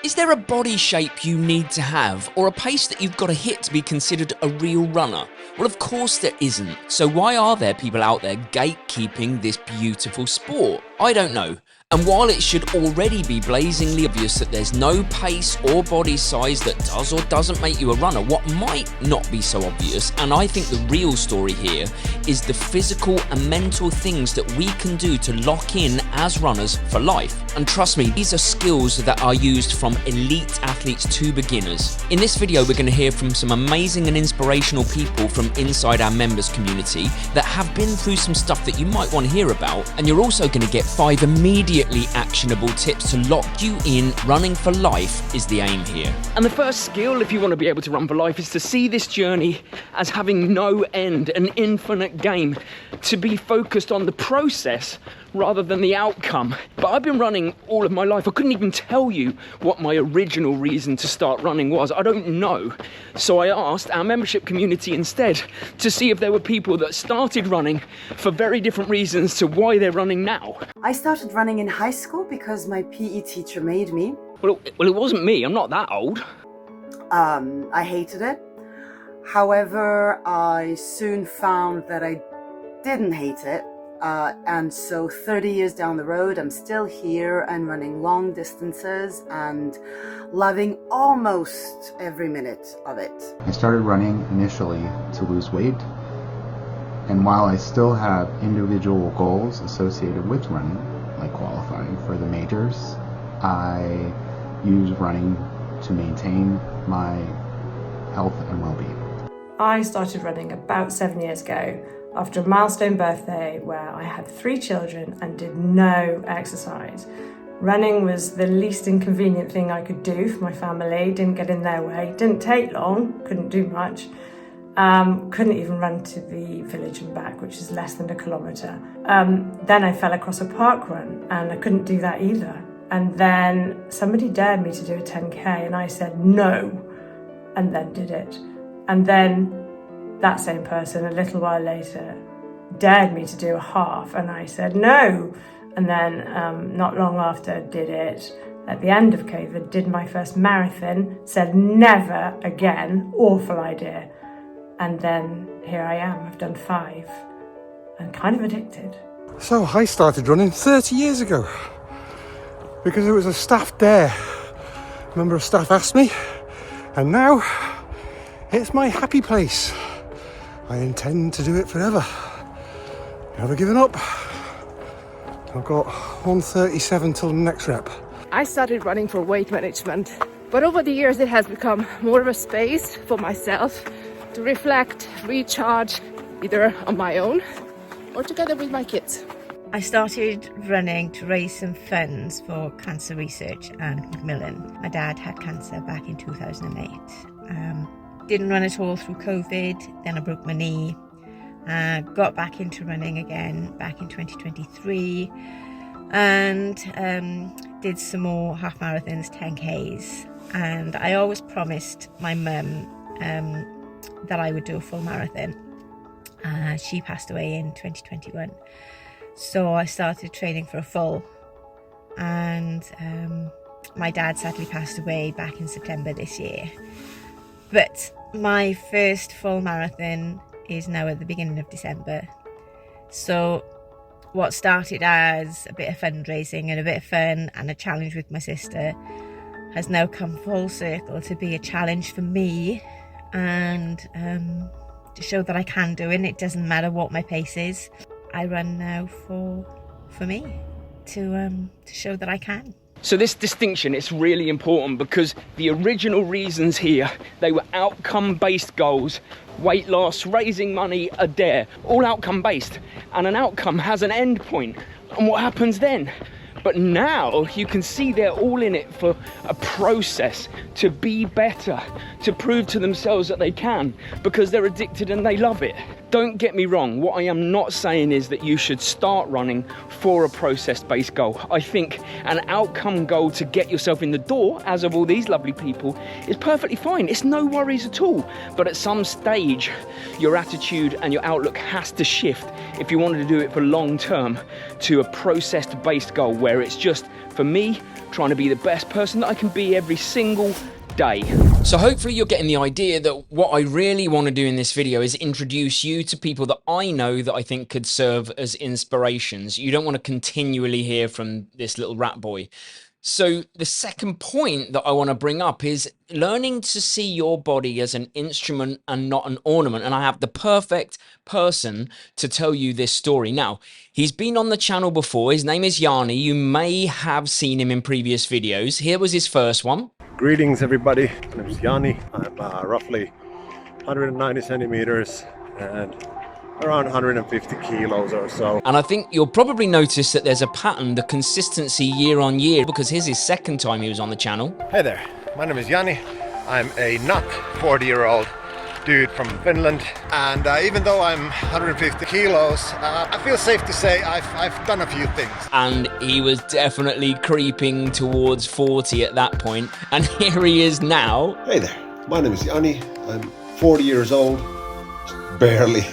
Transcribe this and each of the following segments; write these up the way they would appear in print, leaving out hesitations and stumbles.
Is there a body shape you need to have, or a pace that you've got to hit to be considered a real runner? Well, of course there isn't. So why are there people out there gatekeeping this beautiful sport? I don't know. And while it should already be blazingly obvious that there's no pace or body size that does or doesn't make you a runner, what might not be so obvious, and I think the real story here, is the physical and mental things that we can do to lock in as runners for life. And trust me, these are skills that are used from elite athletes to beginners. In this video, we're going to hear from some amazing and inspirational people from inside our members community that have been through some stuff that you might want to hear about, and you're also going to get 5 immediately actionable tips to lock you in. Running for life is the aim here. And the first skill, if you want to be able to run for life, is to see this journey as having no end, an infinite game, to be focused on the process rather than the outcome. But I've been running all of my life. I couldn't even tell you what my original reason to start running was. I don't know. So I asked our membership community instead to see if there were people that started running for very different reasons to why they're running now. I started running in high school because my PE teacher made me. Well, it wasn't me. I'm not that old. I hated it. However, I soon found that I didn't hate it. And so 30 years down the road, I'm still here and running long distances and loving almost every minute of it. I started running initially to lose weight, and while I still have individual goals associated with running, like qualifying for the majors, I use running to maintain my health and well-being. I started running about 7 years ago, after a milestone birthday where I had 3 children and did no exercise. Running was the least inconvenient thing I could do for my family, didn't get in their way, didn't take long, couldn't do much. Couldn't even run to the village and back, which is less than 1 kilometre. Then I fell across a park run and I couldn't do that either. And then somebody dared me to do a 10k and I said no, and then did it. And then that same person, a little while later, dared me to do a half and I said no. And then not long after, did it. At the end of COVID, did my first marathon, said never again, awful idea. And then here I am, I've done 5 and kind of addicted. So I started running 30 years ago because it was a staff dare. A member of staff asked me, and now it's my happy place. I intend to do it forever. Never given up. I've got 1:37 till the next rep. I started running for weight management, but over the years it has become more of a space for myself to reflect, recharge, either on my own or together with my kids. I started running to raise some funds for cancer research and Macmillan. My dad had cancer back in 2008. Didn't run at all through COVID, then I broke my knee. Got back into running again back in 2023 and did some more half marathons, 10Ks. And I always promised my mum that I would do a full marathon. She passed away in 2021. So I started training for a full, and my dad sadly passed away back in September this year. But my first full marathon is now at the beginning of December. So what started as a bit of fundraising and a bit of fun and a challenge with my sister has now come full circle to be a challenge for me, and to show that I can do it. And it doesn't matter what my pace is. I run now for me, to show that I can. So this distinction is really important because the original reasons here, they were outcome-based goals, weight loss, raising money, a dare, all outcome-based. And an outcome has an end point. And what happens then? But now you can see they're all in it for a process to be better, to prove to themselves that they can, because they're addicted and they love it. Don't get me wrong, what I am not saying is that you should start running for a process-based goal. I think an outcome goal to get yourself in the door, as of all these lovely people, is perfectly fine. It's no worries at all. But at some stage, your attitude and your outlook has to shift if you wanted to do it for long term to a process-based goal where it's just, for me, trying to be the best person that I can be every single day. So hopefully you're getting the idea that what I really want to do in this video is introduce you to people that I know that I think could serve as inspirations. You don't want to continually hear from this little rat boy. So the second point that I want to bring up is learning to see your body as an instrument and not an ornament. And I have the perfect person to tell you this story. Now, he's been on the channel before. His name is Yanni. You may have seen him in previous videos. Here was his first one. Greetings everybody, my name is Yanni. I'm roughly 190 centimeters and around 150 kilos or so. And I think you'll probably notice that there's a pattern, the consistency year on year, because here's his second time he was on the channel. Hey there, my name is Yanni. I'm a not 40-year-old dude from Finland, and even though I'm 150 kilos, I feel safe to say I've done a few things. And he was definitely creeping towards 40 at that point, and here he is now. Hey there, my name is Yanni. I'm 40 years old, barely.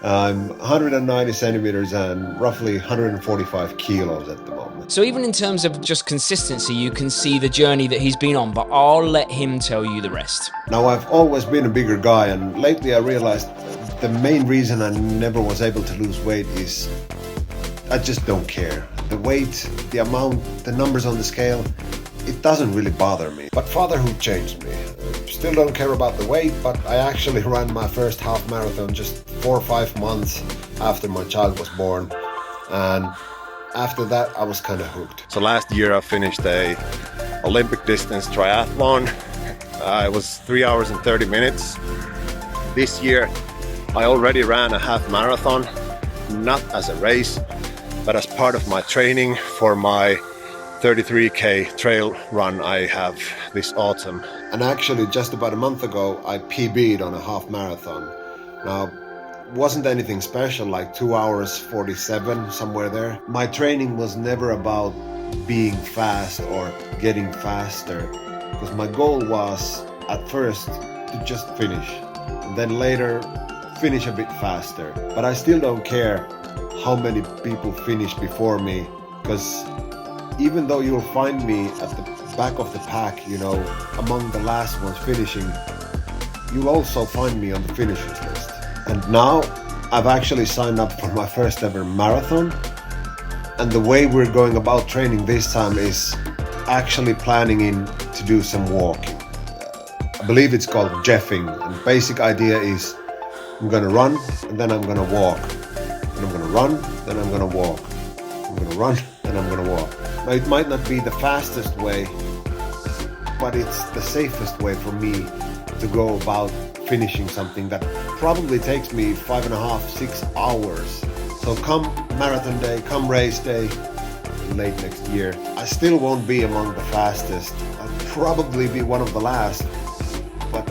I'm 190 centimeters and roughly 145 kilos at the moment. So even in terms of just consistency, you can see the journey that he's been on, but I'll let him tell you the rest. Now, I've always been a bigger guy, and lately I realized the main reason I never was able to lose weight is I just don't care. The weight, the amount, the numbers on the scale, it doesn't really bother me. But fatherhood changed me. Still don't care about the weight, but I actually ran my first half marathon just 4 or 5 months after my child was born, and after that I was kind of hooked. So last year I finished a Olympic distance triathlon. It was 3 hours and 30 minutes. This year I already ran a half marathon, not as a race, but as part of my training for my 33k trail run I have this autumn. And actually just about a month ago I PB'd on a half marathon. Now, wasn't anything special, like 2 hours 47, somewhere there. My training was never about being fast or getting faster, because my goal was at first to just finish, and then later finish a bit faster. But I still don't care how many people finish before me, because even though you'll find me at the back of the pack, you know, among the last ones finishing, you'll also find me on the finishers list. And now I've actually signed up for my first ever marathon, and the way we're going about training this time is actually planning in to do some walking. I believe it's called jeffing, and the basic idea is I'm gonna run and then I'm gonna walk, and I'm gonna run, then I'm gonna walk, I'm gonna run, then I'm gonna walk. Now, it might not be the fastest way, but it's the safest way for me to go about finishing something that probably takes me 5.5, 6 hours. So come marathon day, come race day, late next year, I still won't be among the fastest. I'll probably be one of the last, but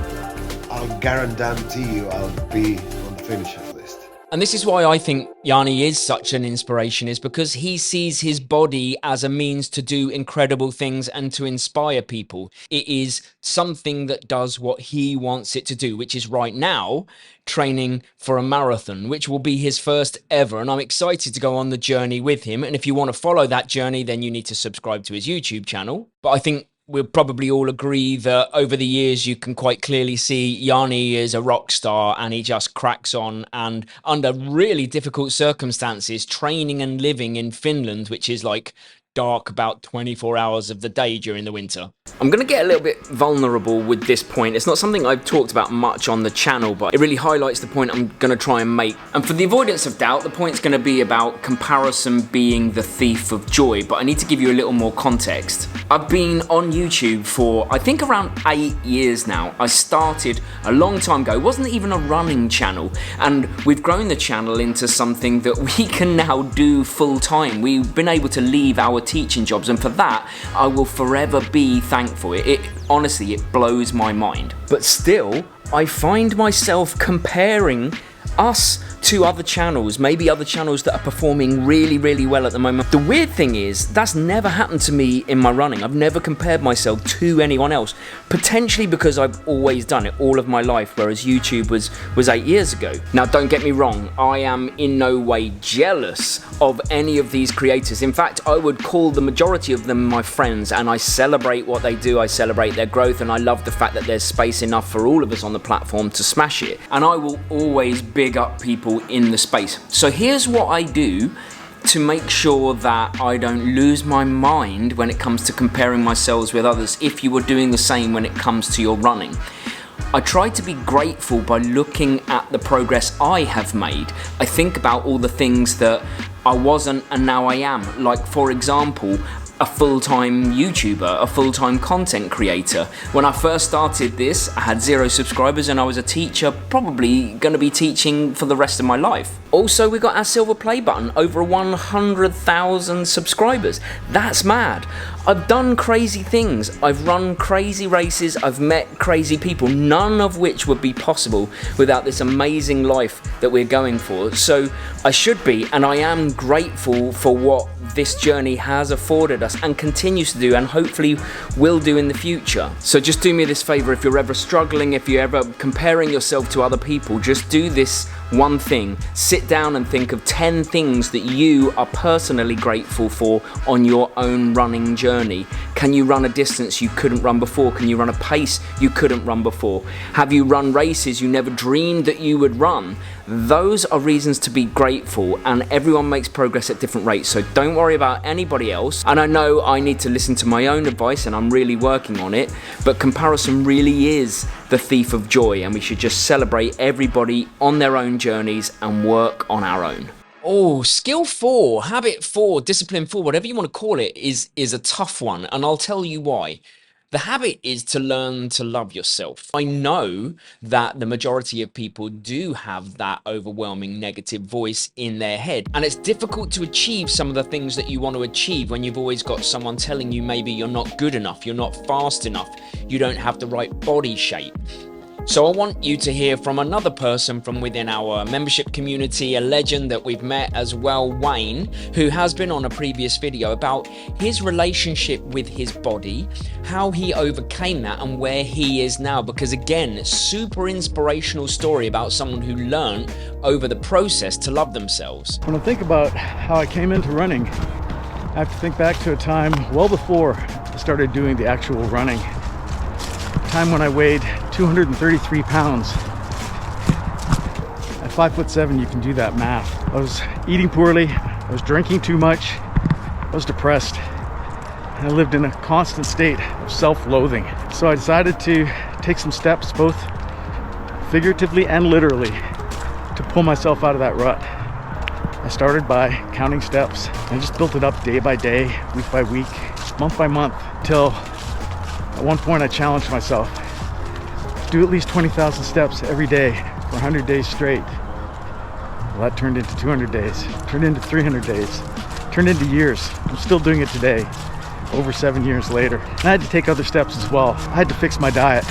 I'll guarantee you I'll be on the finishers list. And this is why I think Yanni is such an inspiration, is because he sees his body as a means to do incredible things and to inspire people. It is something that does what he wants it to do, which is right now training for a marathon, which will be his first ever. And I'm excited to go on the journey with him. And if you want to follow that journey, then you need to subscribe to his YouTube channel. But I think we'll probably all agree that over the years you can quite clearly see Yanni is a rock star, and he just cracks on, and under really difficult circumstances, training and living in Finland, which is like dark about 24 hours of the day during the winter. I'm going to get a little bit vulnerable with this point. It's not something I've talked about much on the channel, but it really highlights the point I'm going to try and make. And for the avoidance of doubt, the point's going to be about comparison being the thief of joy, but I need to give you a little more context. I've been on YouTube for, I think, around 8 years now. I started a long time ago. It wasn't even a running channel, and we've grown the channel into something that we can now do full time. We've been able to leave our teaching jobs, and for that I will forever be thankful. It honestly, it blows my mind. But still, I find myself comparing us to other channels, maybe other channels that are performing really, really well at the moment. The weird thing is, that's never happened to me in my running. I've never compared myself to anyone else, potentially because I've always done it all of my life, whereas YouTube was 8 years ago. Now, don't get me wrong, I am in no way jealous of any of these creators. In fact, I would call the majority of them my friends, and I celebrate what they do, I celebrate their growth, and I love the fact that there's space enough for all of us on the platform to smash it. And I will always big up people in the space. So here's what I do to make sure that I don't lose my mind when it comes to comparing myself with others, if you were doing the same when it comes to your running. I try to be grateful by looking at the progress I have made. I think about all the things that I wasn't and now I am. Like, for example, a full-time YouTuber, a full-time content creator. When I first started this, I had 0 subscribers and I was a teacher, probably going to be teaching for the rest of my life. Also, we got our silver play button, over 100,000 subscribers. That's mad. I've done crazy things. I've run crazy races. I've met crazy people, none of which would be possible without this amazing life that we're going for. So I should be, and I am grateful for what this journey has afforded us and continues to do, and hopefully will do in the future. So just do me this favor, if you're ever struggling, if you're ever comparing yourself to other people, just do this one thing. Sit down and think of 10 things that you are personally grateful for on your own running journey. Can you run a distance you couldn't run before? Can you run a pace you couldn't run before? Have you run races you never dreamed that you would run? Those are reasons to be grateful, and everyone makes progress at different rates, so don't worry about anybody else. And I know I need to listen to my own advice, and I'm really working on it, but comparison really is the thief of joy, and we should just celebrate everybody on their own journeys and work on our own. Oh, skill 4, habit 4, discipline 4, whatever you want to call it, is a tough one, and I'll tell you why. The habit is to learn to love yourself. I know that the majority of people do have that overwhelming negative voice in their head, and it's difficult to achieve some of the things that you want to achieve when you've always got someone telling you maybe you're not good enough, you're not fast enough, you don't have the right body shape. So I want you to hear from another person from within our membership community, a legend that we've met as well, Wayne, who has been on a previous video about his relationship with his body, how he overcame that and where he is now. Because again, super inspirational story about someone who learned over the process to love themselves. When I think about how I came into running, I have to think back to a time well before I started doing the actual running. A time when I weighed 233 pounds. At 5'7", you can do that math. I was eating poorly, I was drinking too much, I was depressed, and I lived in a constant state of self-loathing. So I decided to take some steps, both figuratively and literally, to pull myself out of that rut. I started by counting steps. I just built it up day by day, week by week, month by month, till at one point I challenged myself. Do at least 20,000 steps every day for 100 days straight. Well, that turned into 200 days, turned into 300 days, turned into years. I'm still doing it today, over 7 years later. And I had to take other steps as well. I had to fix my diet.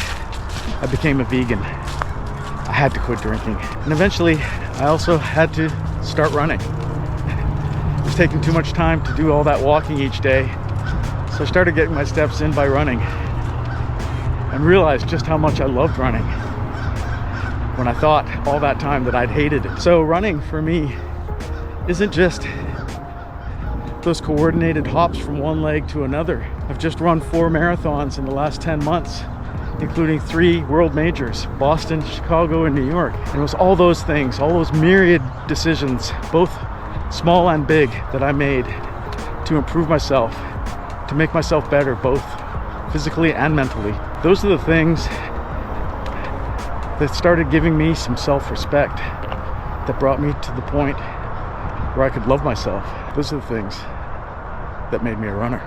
I became a vegan. I had to quit drinking. And eventually, I also had to start running. It was taking too much time to do all that walking each day. So I started getting my steps in by running, and realized just how much I loved running when I thought all that time that I'd hated it. So running for me isn't just those coordinated hops from one leg to another. I've just run 4 marathons in the last 10 months, including 3 world majors, Boston, Chicago, and New York. And it was all those things, all those myriad decisions, both small and big, that I made to improve myself, to make myself better, both physically and mentally. Those are the things that started giving me some self-respect, that brought me to the point where I could love myself. Those are the things that made me a runner.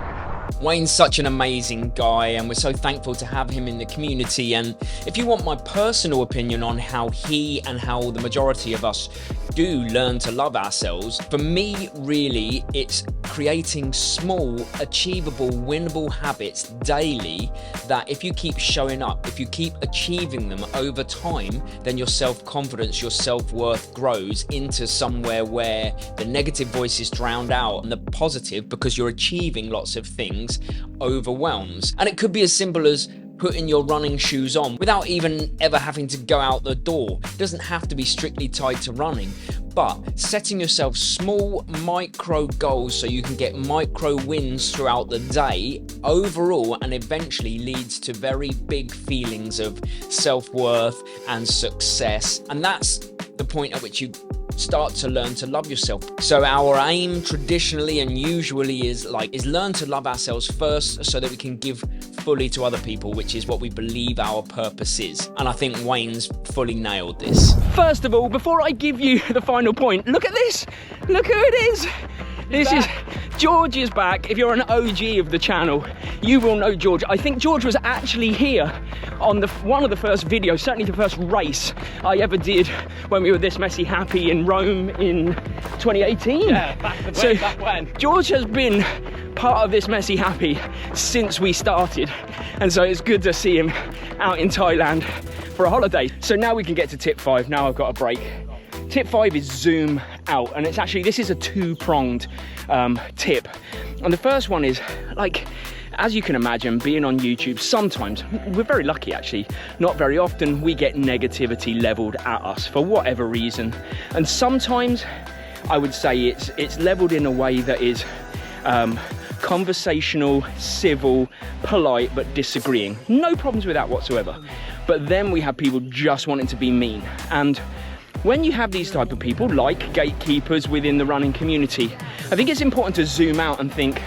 Wayne's such an amazing guy, and we're so thankful to have him in the community. And if you want my personal opinion on how he and how the majority of us do learn to love ourselves, for me, really, it's creating small, achievable, winnable habits daily that if you keep showing up, if you keep achieving them over time, then your self-confidence, your self-worth grows into somewhere where the negative voice is drowned out and the positive, because you're achieving lots of things, overwhelms. And it could be as simple as putting your running shoes on without even ever having to go out the door. It doesn't have to be strictly tied to running, but setting yourself small micro goals so you can get micro wins throughout the day overall, and eventually leads to very big feelings of self-worth and success. And that's the point at which you start to learn to love yourself. So our aim traditionally and usually is learn to love ourselves first so that we can give fully to other people, which is what we believe our purpose is. And I think Wayne's fully nailed this. First of all, before I give you the final point, look at this. Look who it is. This is George is back. If you're an OG of the channel, you will know George. I think George was actually here on one of the first videos, certainly the first race I ever did when we were this messy happy in Rome in 2018. Yeah, back when. George has been part of this messy happy since we started, and so it's good to see him out in Thailand for a holiday. So now we can get to tip 5. Now I've got a break. Tip 5 is zoom out, and it's actually, this is a two-pronged tip. And the first one is, as you can imagine, being on YouTube, sometimes, we're very lucky actually, not very often, we get negativity leveled at us for whatever reason. And sometimes I would say it's leveled in a way that is conversational, civil, polite, but disagreeing. No problems with that whatsoever. But then we have people just wanting to be mean. And when you have these type of people, like gatekeepers within the running community, I think it's important to zoom out and think,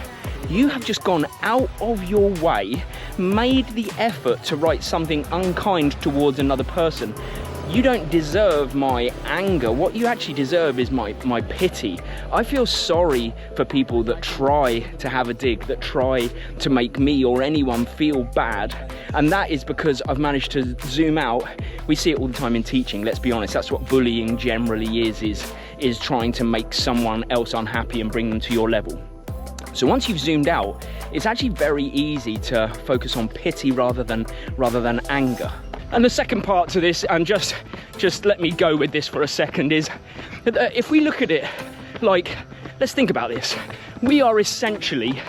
you have just gone out of your way, made the effort to write something unkind towards another person. You don't deserve my anger. What you actually deserve is my pity. I feel sorry for people that try to have a dig, that try to make me or anyone feel bad. And that is because I've managed to zoom out. We see it all the time in teaching, let's be honest. That's what bullying generally is trying to make someone else unhappy and bring them to your level. So once you've zoomed out, it's actually very easy to focus on pity rather than anger. And the second part to this, and just let me go with this for a second, is that if we look at it let's think about this. We are essentially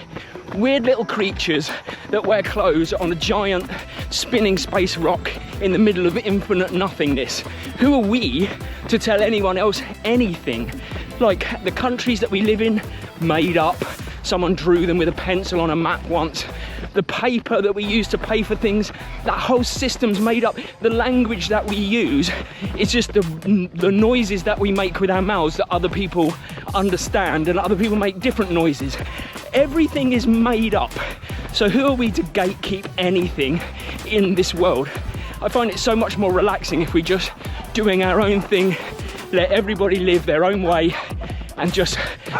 weird little creatures that wear clothes on a giant spinning space rock in the middle of infinite nothingness. Who are we to tell anyone else anything? The countries that we live in, made up. Someone drew them with a pencil on a map once. The paper that we use to pay for things, that whole system's made up. The language that we use, it's just the noises that we make with our mouths that other people understand, and other people make different noises. Everything is made up. So who are we to gatekeep anything in this world? I find it so much more relaxing if we're just doing our own thing, let everybody live their own way, and just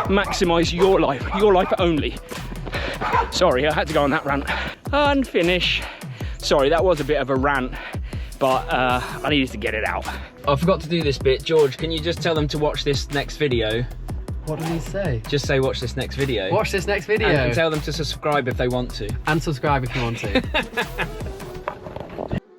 maximize your life only. Sorry, I had to go on that rant. And finish. Sorry, that was a bit of a rant, but I needed to get it out. I forgot to do this bit. George, can you just tell them to watch this next video? What did he say? Just say watch this next video. Watch this next video. And tell them to subscribe if they want to. And subscribe if you want to.